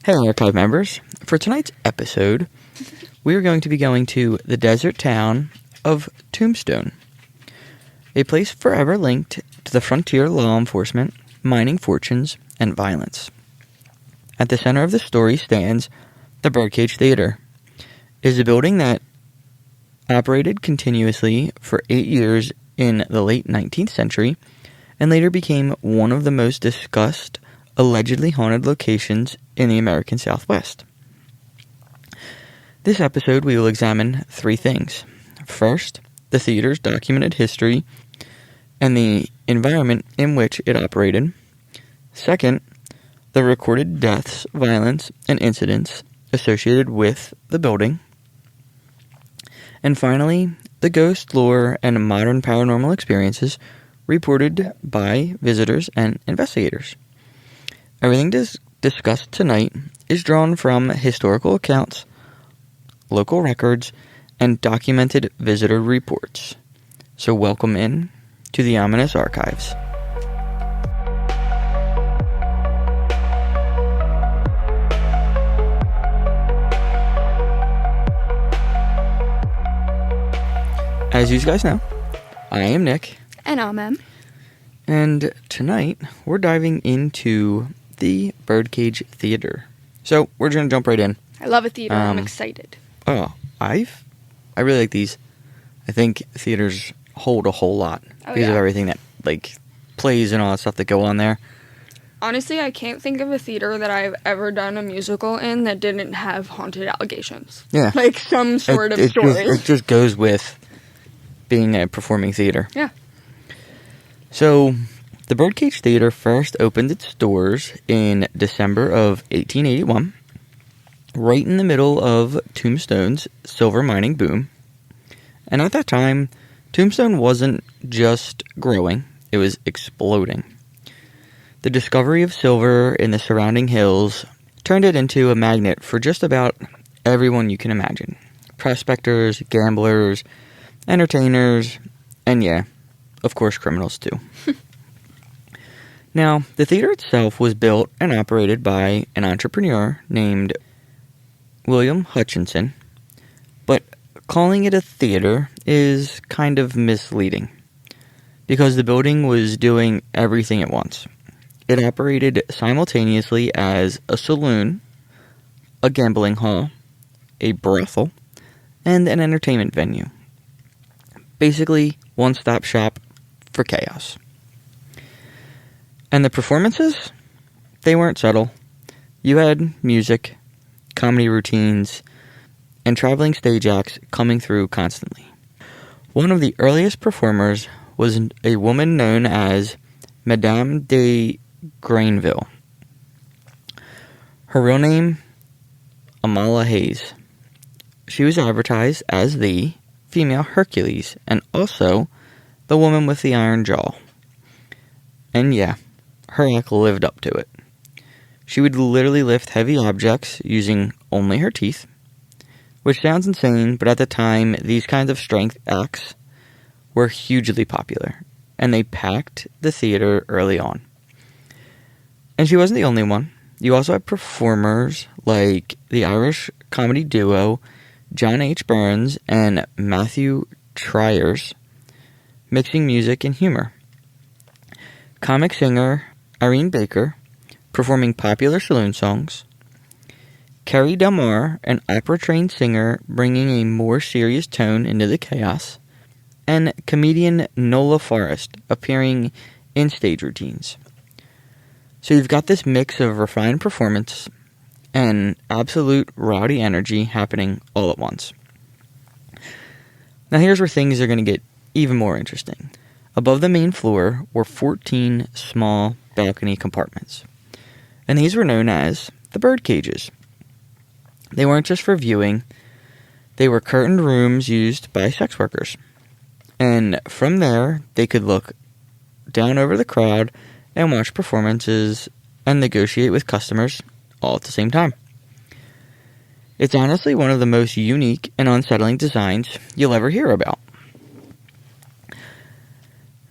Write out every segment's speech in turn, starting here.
Hey, Archive members. For tonight's episode, we are going to be going to the desert town of Tombstone, a place forever linked to the frontier law enforcement, mining fortunes, and violence. At the center of the story stands the Birdcage Theater. It is a building that operated continuously for 8 years in the late 19th century and later became one of the most discussed, allegedly haunted locations in the American Southwest. This episode, we will examine 3 things. First, the theater's documented history and the environment in which it operated. Second, the recorded deaths, violence, and incidents associated with the building. And finally, the ghost lore and modern paranormal experiences reported by visitors and investigators. Everything discussed tonight is drawn from historical accounts, local records, and documented visitor reports. So welcome in to the ominous archives. As you guys know, I am Nick. And Alma. And tonight, we're diving into the Birdcage Theater. So, we're just going to jump right in. I love a theater. I'm excited. Oh, I really like these. I think theaters hold a whole lot because of everything that, plays and all that stuff that go on there. Honestly, I can't think of a theater that I've ever done a musical in that didn't have haunted allegations. Yeah. Like some sort of story. It just goes with being a performing theater. Yeah. So, the Birdcage Theater first opened its doors in December of 1881, right in the middle of Tombstone's silver mining boom. And at that time, Tombstone wasn't just growing, it was exploding. The discovery of silver in the surrounding hills turned it into a magnet for just about everyone you can imagine. Prospectors, gamblers, entertainers, and of course, criminals too. Now, the theater itself was built and operated by an entrepreneur named William Hutchinson, but calling it a theater is kind of misleading because the building was doing everything at once. It operated simultaneously as a saloon, a gambling hall, a brothel, and an entertainment venue. Basically, one-stop shop for chaos. And the performances? They weren't subtle. You had music, comedy routines, and traveling stage acts coming through constantly. One of the earliest performers was a woman known as Madame de Granville. Her real name, Alma Hayes. She was advertised as the female Hercules, and also the woman with the iron jaw. And her act lived up to it. She would literally lift heavy objects using only her teeth, which sounds insane, but at the time, these kinds of strength acts were hugely popular, and they packed the theater early on. And she wasn't the only one. You also had performers like the Irish comedy duo John H. Burns and Matthew Triers, mixing music and humor. Comic singer Irene Baker, performing popular saloon songs. Carrie Delmar, an opera-trained singer, bringing a more serious tone into the chaos. And comedian Nola Forrest, appearing in stage routines. So you've got this mix of refined performance and absolute rowdy energy happening all at once. Now here's where things are going to get even more interesting. Above the main floor were 14 small balcony compartments, and these were known as the bird cages. They weren't just for viewing, they were curtained rooms used by sex workers. And from there, they could look down over the crowd and watch performances and negotiate with customers all at the same time. It's honestly one of the most unique and unsettling designs you'll ever hear about.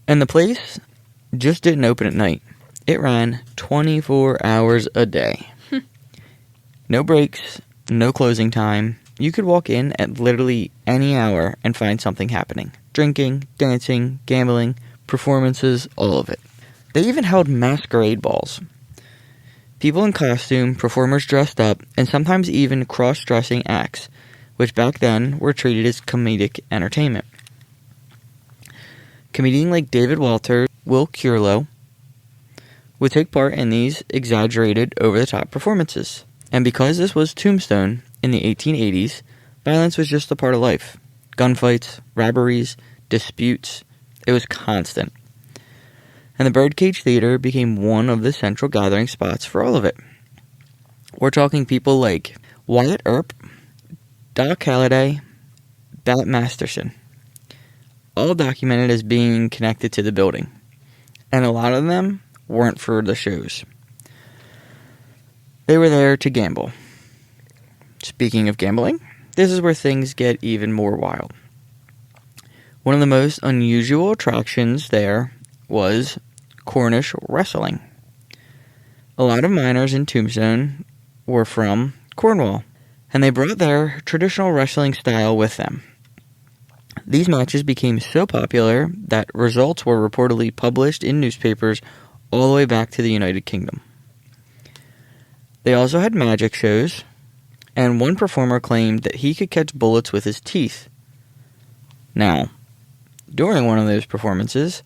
And the place just didn't open at night. It ran 24 hours a day. No breaks, no closing time. You could walk in at literally any hour and find something happening. Drinking, dancing, gambling, performances, all of it. They even held masquerade balls. People in costume, performers dressed up, and sometimes even cross-dressing acts, which back then were treated as comedic entertainment. Comedians like David Walter, Will Curlow, would take part in these exaggerated, over-the-top performances. And because this was Tombstone in the 1880s, violence was just a part of life. Gunfights, robberies, disputes, it was constant. And the Birdcage Theater became one of the central gathering spots for all of it. We're talking people like Wyatt Earp, Holliday, Bat Masterson, all documented as being connected to the building. And a lot of them weren't for the shows. They were there to gamble. Speaking of gambling, this is where things get even more wild. One of the most unusual attractions there was Cornish wrestling. A lot of miners in Tombstone were from Cornwall, and they brought their traditional wrestling style with them. These matches became so popular that results were reportedly published in newspapers all the way back to the United Kingdom. They also had magic shows, and one performer claimed that he could catch bullets with his teeth. Now, during one of those performances,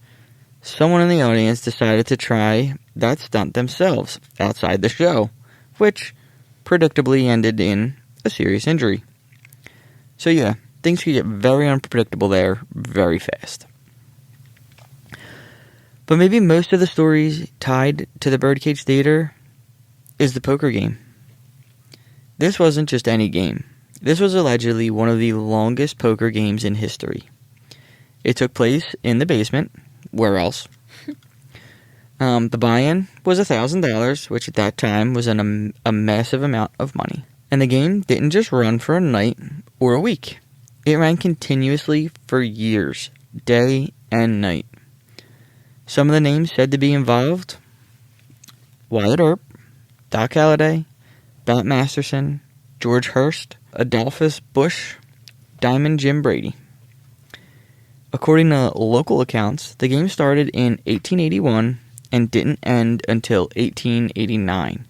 someone in the audience decided to try that stunt themselves outside the show, which predictably ended in a serious injury. So yeah, things could get very unpredictable there very fast. But maybe most of the stories tied to the Birdcage Theater is the poker game. This wasn't just any game. This was allegedly one of the longest poker games in history. It took place in the basement. Where else? The buy-in was $1,000, which at that time was a massive amount of money. And the game didn't just run for a night or a week. It ran continuously for years, day and night. Some of the names said to be involved: Wyatt Earp, Holliday, Bat Masterson, George Hurst, Adolphus Bush, Diamond Jim Brady. According to local accounts, the game started in 1881 and didn't end until 1889.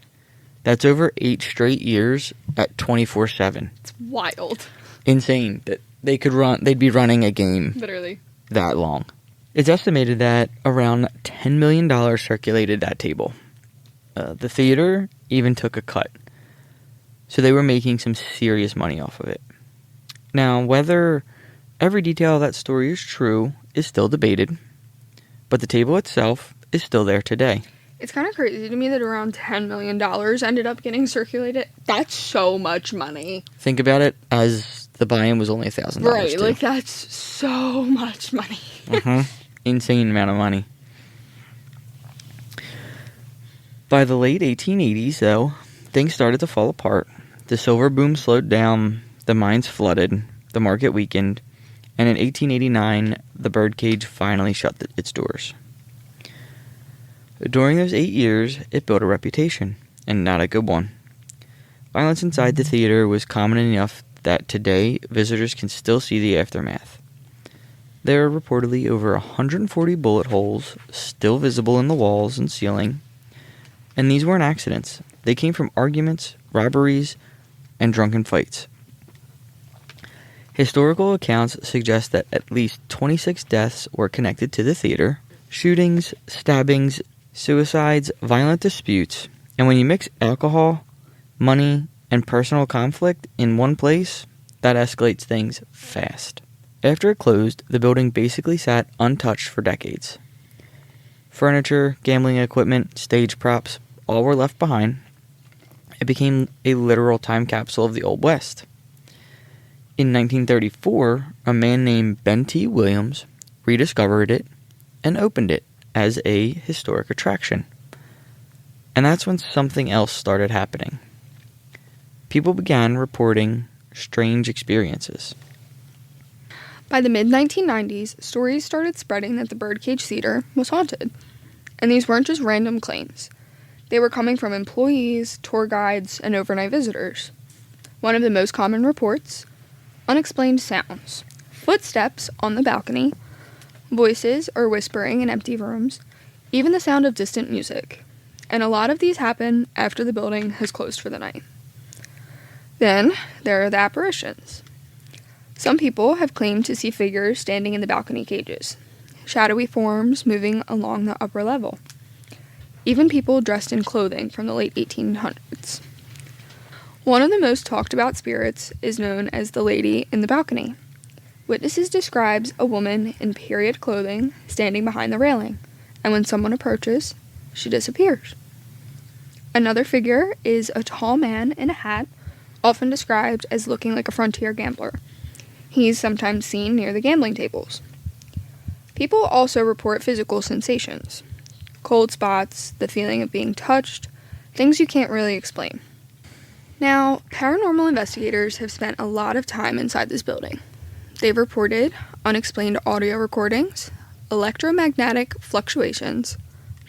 That's over 8 straight years at 24/7. It's wild. Insane that they'd be running a game Literally that long. It's estimated that around $10 million circulated that table. The theater even took a cut. So they were making some serious money off of it. Now, whether every detail of that story is true is still debated, but the table itself is still there today. It's kind of crazy to me that around $10 million ended up getting circulated. That's so much money. Think about it as the buy-in was only $1,000. Right, too. like that's so much money. Insane amount of money. By the late 1880s, though, things started to fall apart. The silver boom slowed down, the mines flooded, the market weakened, and in 1889, the Birdcage finally shut its doors. During those 8 years, it built a reputation, and not a good one. Violence inside the theater was common enough that today, visitors can still see the aftermath. There are reportedly over 140 bullet holes still visible in the walls and ceiling, and these weren't accidents. They came from arguments, robberies, and drunken fights. Historical accounts suggest that at least 26 deaths were connected to the theater: shootings, stabbings, suicides, violent disputes, and when you mix alcohol, money, and personal conflict in one place, that escalates things fast. After it closed, the building basically sat untouched for decades. Furniture, gambling equipment, stage props, all were left behind. It became a literal time capsule of the Old West. In 1934, a man named Ben T. Williams rediscovered it and opened it as a historic attraction. And that's when something else started happening. People began reporting strange experiences. By the mid-1990s, stories started spreading that the Birdcage Theater was haunted. And these weren't just random claims. They were coming from employees, tour guides, and overnight visitors. One of the most common reports: unexplained sounds, footsteps on the balcony, voices or whispering in empty rooms, even the sound of distant music. And a lot of these happen after the building has closed for the night. Then there are the apparitions. Some people have claimed to see figures standing in the balcony cages, shadowy forms moving along the upper level. Even people dressed in clothing from the late 1800s. One of the most talked about spirits is known as the lady in the balcony. Witnesses describes a woman in period clothing standing behind the railing, and when someone approaches, she disappears. Another figure is a tall man in a hat, often described as looking like a frontier gambler. He's sometimes seen near the gambling tables. People also report physical sensations: cold spots, the feeling of being touched, things you can't really explain. Now, paranormal investigators have spent a lot of time inside this building. They've reported unexplained audio recordings, electromagnetic fluctuations,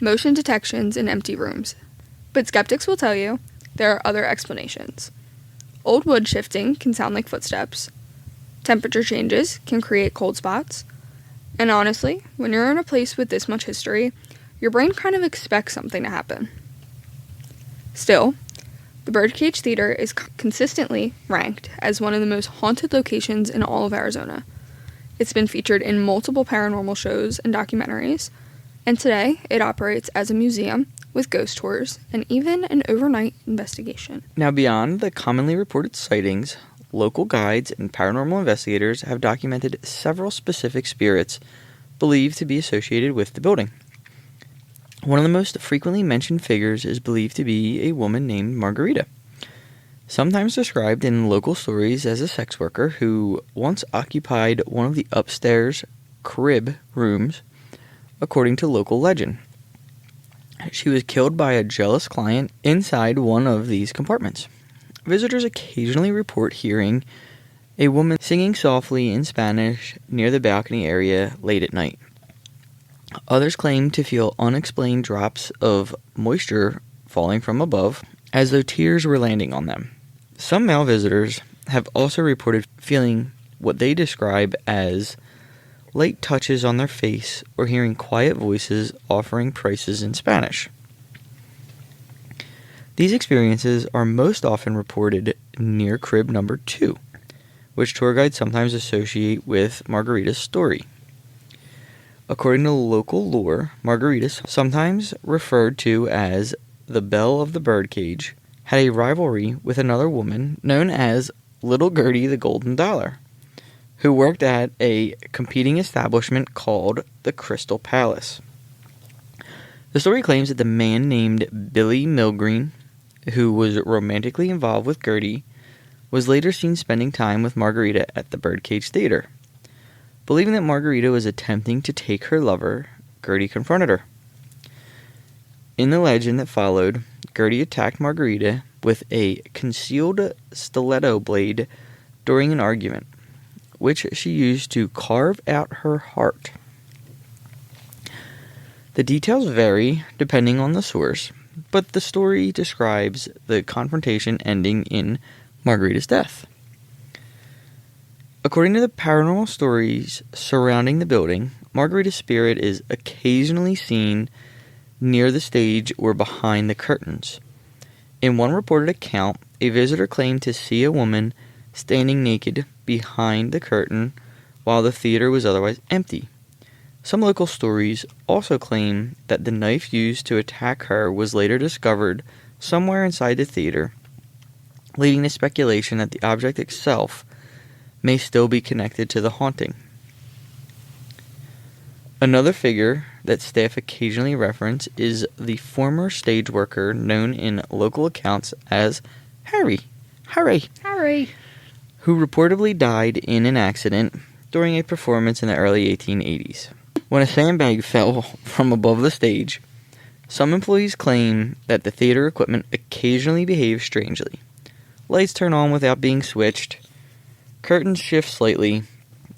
motion detections in empty rooms. But skeptics will tell you there are other explanations. Old wood shifting can sound like footsteps. Temperature changes can create cold spots. And honestly, when you're in a place with this much history, your brain kind of expects something to happen. Still, the Birdcage Theater is consistently ranked as one of the most haunted locations in all of Arizona. It's been featured in multiple paranormal shows and documentaries, and today it operates as a museum with ghost tours and even an overnight investigation. Now, beyond the commonly reported sightings, local guides and paranormal investigators have documented several specific spirits believed to be associated with the building. One of the most frequently mentioned figures is believed to be a woman named Margarita, sometimes described in local stories as a sex worker who once occupied one of the upstairs crib rooms, according to local legend. She was killed by a jealous client inside one of these compartments. Visitors occasionally report hearing a woman singing softly in Spanish near the balcony area late at night. Others claim to feel unexplained drops of moisture falling from above, as though tears were landing on them. Some male visitors have also reported feeling what they describe as light touches on their face or hearing quiet voices offering prices in Spanish. These experiences are most often reported near crib number 2, which tour guides sometimes associate with Margarita's story. According to local lore, Margarita, sometimes referred to as the Belle of the Birdcage, had a rivalry with another woman known as Little Gertie the Golden Dollar, who worked at a competing establishment called the Crystal Palace. The story claims that the man named Billy Milgreen, who was romantically involved with Gertie, was later seen spending time with Margarita at the Birdcage Theater. Believing that Margarita was attempting to take her lover, Gertie confronted her. In the legend that followed, Gertie attacked Margarita with a concealed stiletto blade during an argument, which she used to carve out her heart. The details vary depending on the source, but the story describes the confrontation ending in Margarita's death. According to the paranormal stories surrounding the building, Margarita's spirit is occasionally seen near the stage or behind the curtains. In one reported account, a visitor claimed to see a woman standing naked behind the curtain while the theater was otherwise empty. Some local stories also claim that the knife used to attack her was later discovered somewhere inside the theater, leading to speculation that the object itself may still be connected to the haunting. Another figure that staff occasionally reference is the former stage worker known in local accounts as Harry, who reportedly died in an accident during a performance in the early 1880s. When a sandbag fell from above the stage, some employees claim that the theater equipment occasionally behaves strangely. Lights turn on without being switched, curtains shift slightly,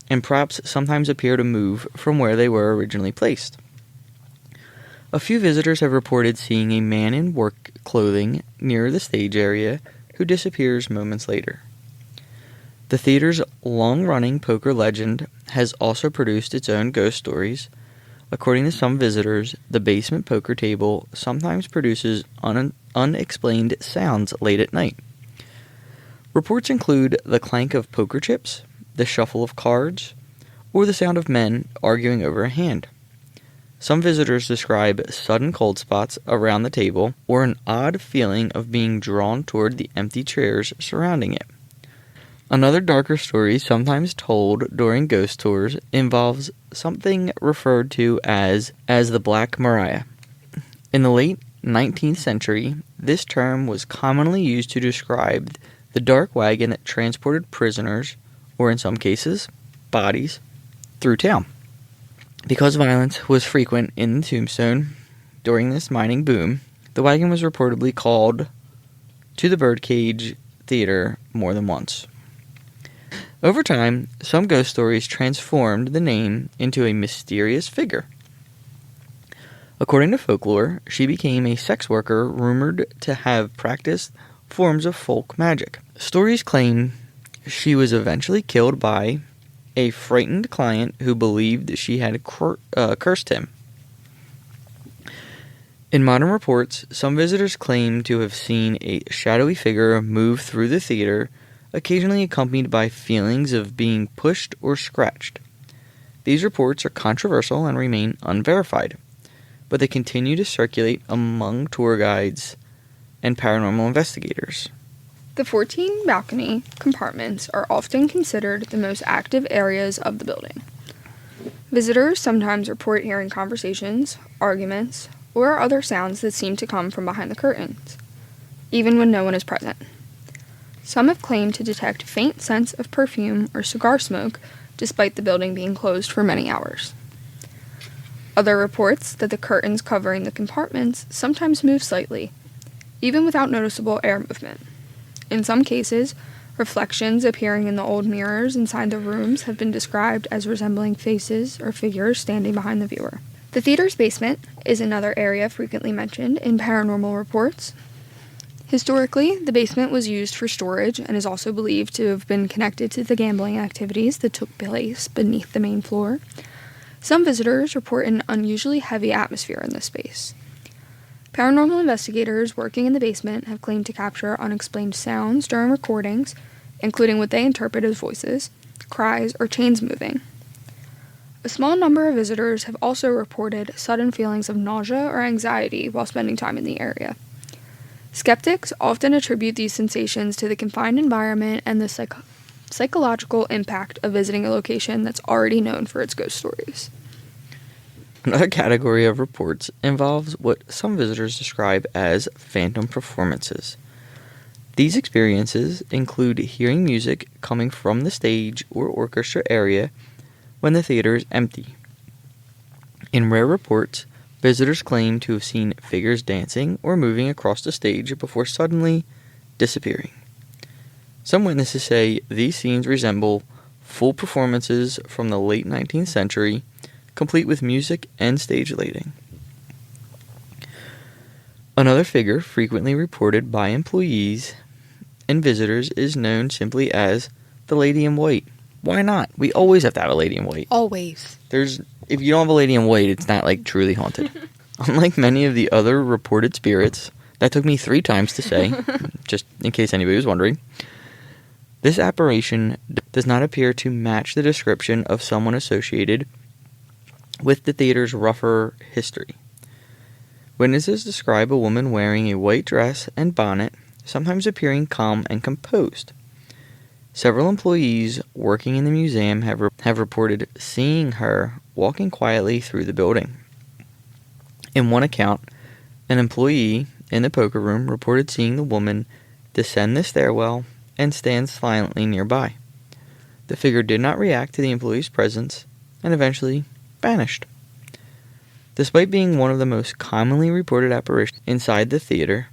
and props sometimes appear to move from where they were originally placed. A few visitors have reported seeing a man in work clothing near the stage area who disappears moments later. The theater's long-running poker legend has also produced its own ghost stories. According to some visitors, the basement poker table sometimes produces unexplained sounds late at night. Reports include the clank of poker chips, the shuffle of cards, or the sound of men arguing over a hand. Some visitors describe sudden cold spots around the table or an odd feeling of being drawn toward the empty chairs surrounding it. Another darker story sometimes told during ghost tours involves something referred to as the Black Maria. In the late 19th century, this term was commonly used to describe the dark wagon that transported prisoners, or in some cases, bodies, through town. Because violence was frequent in Tombstone during this mining boom, the wagon was reportedly called to the Birdcage Theater more than once. Over time, some ghost stories transformed the name into a mysterious figure. According to folklore, she became a sex worker rumored to have practiced forms of folk magic. Stories claim she was eventually killed by a frightened client who believed she had cursed him. In modern reports, some visitors claim to have seen a shadowy figure move through the theater, occasionally accompanied by feelings of being pushed or scratched. These reports are controversial and remain unverified, but they continue to circulate among tour guides and paranormal investigators. The 14 balcony compartments are often considered the most active areas of the building. Visitors sometimes report hearing conversations, arguments, or other sounds that seem to come from behind the curtains, even when no one is present. Some have claimed to detect faint scents of perfume or cigar smoke despite the building being closed for many hours. Other reports that the curtains covering the compartments sometimes move slightly, even without noticeable air movement. In some cases, reflections appearing in the old mirrors inside the rooms have been described as resembling faces or figures standing behind the viewer. The theater's basement is another area frequently mentioned in paranormal reports. Historically, the basement was used for storage and is also believed to have been connected to the gambling activities that took place beneath the main floor. Some visitors report an unusually heavy atmosphere in this space. Paranormal investigators working in the basement have claimed to capture unexplained sounds during recordings, including what they interpret as voices, cries, or chains moving. A small number of visitors have also reported sudden feelings of nausea or anxiety while spending time in the area. Skeptics often attribute these sensations to the confined environment and the psychological impact of visiting a location that's already known for its ghost stories. Another category of reports involves what some visitors describe as phantom performances. These experiences include hearing music coming from the stage or orchestra area when the theater is empty. In rare reports, visitors claim to have seen figures dancing or moving across the stage before suddenly disappearing. Some witnesses say these scenes resemble full performances from the late 19th century, complete with music and stage lighting. Another figure frequently reported by employees and visitors is known simply as the Lady in White. Why not? We always have to have a Lady in White. Always. If you don't have a Lady in White, it's not like truly haunted. Unlike many of the other reported spirits, that took me 3 times to say, just in case anybody was wondering, this apparition does not appear to match the description of someone associated with the theater's rougher history. Witnesses describe a woman wearing a white dress and bonnet, sometimes appearing calm and composed. Several employees working in the museum have reported seeing her walking quietly through the building. In one account, an employee in the poker room reported seeing the woman descend the stairwell and stand silently nearby. The figure did not react to the employee's presence and eventually vanished. Despite being one of the most commonly reported apparitions inside the theater,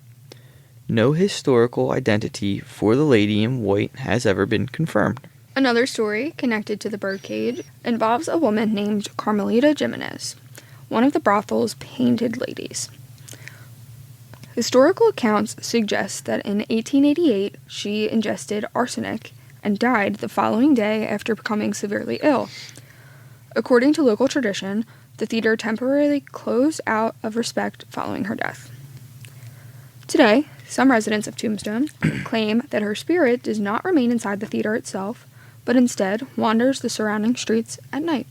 no historical identity for the Lady in White has ever been confirmed. Another story connected to the Birdcage involves a woman named Carmelita Jimenez. one of the brothel's painted ladies. Historical accounts suggest that in 1888 she ingested arsenic and died the following day after becoming severely ill. According to local tradition, the theater temporarily closed out of respect following her death. Today, some residents of Tombstone claim that her spirit does not remain inside the theater itself, but instead wanders the surrounding streets at night,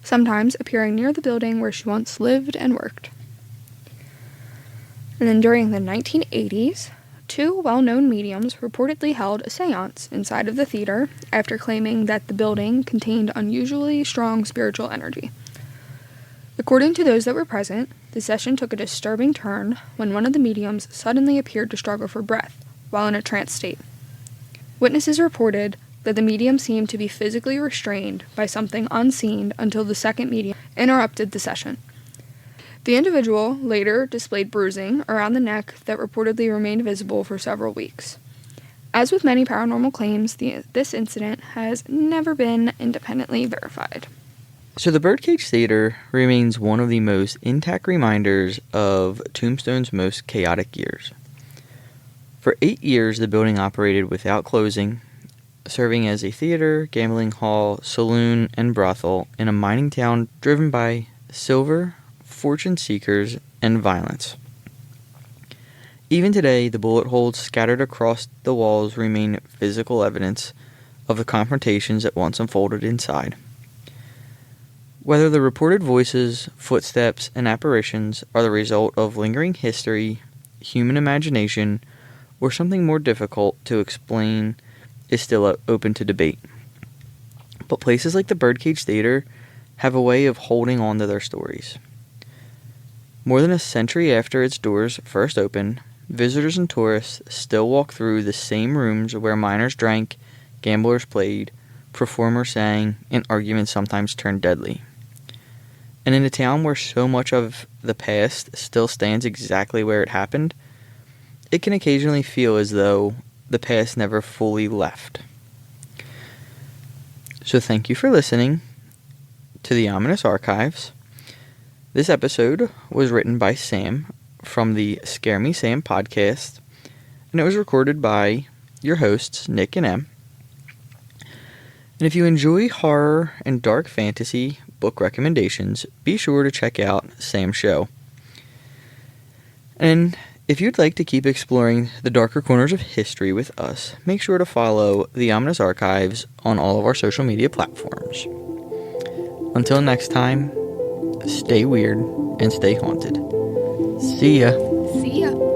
sometimes appearing near the building where she once lived and worked. And then during the 1980s, two well-known mediums reportedly held a seance inside of the theater after claiming that the building contained unusually strong spiritual energy. According to those that were present, the session took a disturbing turn when one of the mediums suddenly appeared to struggle for breath while in a trance state. Witnesses reported that the medium seemed to be physically restrained by something unseen until the second medium interrupted the session. The individual later displayed bruising around the neck that reportedly remained visible for several weeks. As with many paranormal claims, this incident has never been independently verified. So the Birdcage Theater remains one of the most intact reminders of Tombstone's most chaotic years. For 8 years, the building operated without closing, serving as a theater, gambling hall, saloon, and brothel in a mining town driven by silver, fortune seekers, and violence. Even today, the bullet holes scattered across the walls remain physical evidence of the confrontations that once unfolded inside. Whether the reported voices, footsteps, and apparitions are the result of lingering history, human imagination, or something more difficult to explain is still open to debate. But places like the Birdcage Theater have a way of holding on to their stories. More than a century after its doors first opened, visitors and tourists still walk through the same rooms where miners drank, gamblers played, performers sang, and arguments sometimes turned deadly. And in a town where so much of the past still stands exactly where it happened, it can occasionally feel as though the past never fully left. So thank you for listening to the Ominous Archives. This episode was written by Sam from the Scare Me Sam podcast, and it was recorded by your hosts, Nick and Em. And if you enjoy horror and dark fantasy book recommendations, be sure to check out Sam's show. And if you'd like to keep exploring the darker corners of history with us, make sure to follow the Ominous Archives on all of our social media platforms. Until next time, stay weird and stay haunted. See ya. See ya.